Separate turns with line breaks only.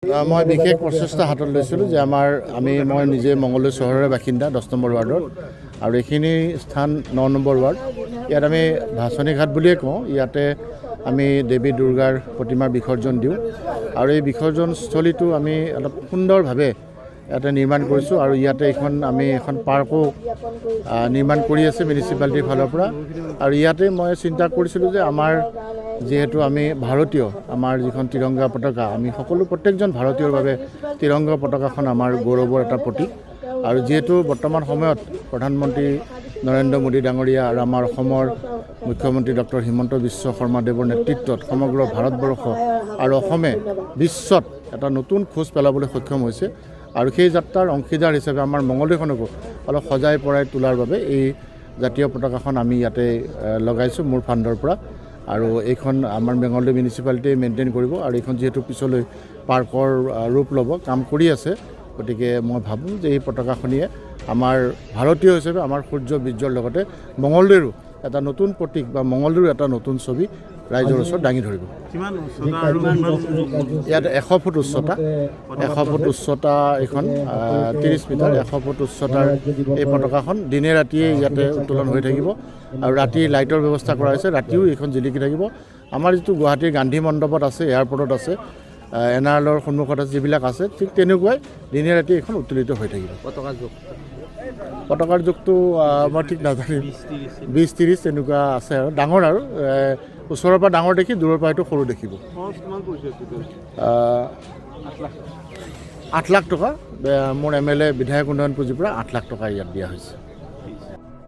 মই বিশেষ প্ৰচেষ্টা হাতত লৈছিলোঁ যে মই নিজে মঙলদৈ চহৰৰ বাসিন্দা 10 নম্বৰ ৱাৰ্ডৰ আৰু এইখিনি স্থান 9 নম্বৰ ৱাৰ্ড। ইয়াত আমি ভাচনি ঘাট বুলিয়ে কওঁ। ইয়াতে আমি দেৱী দুৰ্গাৰ প্ৰতিমাৰ বিসৰ্জন দিওঁ আৰু এই বিসৰ্জনস্থলীটো আমি অলপ সুন্দৰভাৱে ইয়াতে নিৰ্মাণ কৰিছোঁ আৰু ইয়াতে আমি এখন পাৰ্কো নিৰ্মাণ কৰি আছে মিউনিচিপালিটিৰ ফালৰ পৰা। আৰু ইয়াতে মই চিন্তা কৰিছিলোঁ যে আমাৰ যিহেতু আমি ভাৰতীয়, আমাৰ যিখন তিৰংগা পতাকা, আমি সকলো প্ৰত্যেকজন ভাৰতীয়ৰ বাবে তিৰংগা পতাকাখন আমাৰ গৌৰৱৰ এটা প্ৰতীক। আৰু যিহেতু বৰ্তমান সময়ত প্ৰধানমন্ত্ৰী নৰেন্দ্ৰ মোদী ডাঙৰীয়া আৰু আমাৰ অসমৰ মুখ্যমন্ত্ৰী ডক্টৰ হিমন্ত বিশ্ব শৰ্মাদেৱৰ নেতৃত্বত সমগ্ৰ ভাৰতবৰ্ষ আৰু অসমে বিশ্বত এটা নতুন খোজ পেলাবলৈ সক্ষম হৈছে। আৰু সেই যাত্ৰাৰ অংশীদাৰ হিচাপে আমাৰ মঙলদৈখনকো অলপ সজাই পৰাই তোলাৰ বাবে এই জাতীয় পতাকাখন আমি ইয়াতে লগাইছোঁ মোৰ ফাণ্ডৰ পৰা। আৰু এইখন আমাৰ মঙলদৈ মিউনিচিপালিটিয়ে মেইনটেইন কৰিব আৰু এইখন যিহেতু পিছলৈ পাৰ্কৰ ৰূপ ল'ব, কাম কৰি আছে, গতিকে মই ভাবোঁ যে এই পতাকাখনিয়ে আমাৰ ভাৰতীয় হিচাপে আমাৰ সূৰ্য বীৰ্যৰ লগতে মঙলদৈৰো এটা নতুন প্ৰতীক বা মঙলদৈৰো এটা নতুন ছবি ৰাইজৰ ওচৰত দাঙি ধৰিব। ইয়াত 100 ফুট উচ্চতা, 100 ফুট উচ্চতা, এইখন 30 মিটাৰ 100 ফুট উচ্চতাৰ এই পতাকাখন দিনে ৰাতিয়ে ইয়াতে উত্তোলন হৈ থাকিব আৰু ৰাতি লাইটৰ ব্যৱস্থা কৰা হৈছে, ৰাতিও এইখন জিলিকি থাকিব। আমাৰ যিটো গুৱাহাটীৰ গান্ধী মণ্ডপত আছে, এয়াৰপৰ্টত আছে, NRLৰ সন্মুখত আছে, যিবিলাক আছে, ঠিক তেনেকুৱাই দিনে ৰাতি এইখন উত্তোলিত হৈ থাকিব। পতাকাৰ জোখটো মই ঠিক নাজানিম, 20-30 তেনেকুৱা আছে আৰু ডাঙৰ, আৰু ওচৰৰ পৰা ডাঙৰ দেখি দূৰৰ পৰা হয়তো সৰু দেখিব। 8 লাখ টকা মোৰ MLA বিধায়ক উন্নয়ন পুঁজিৰ পৰা 8 লাখ টকা ইয়াত দিয়া হৈছে।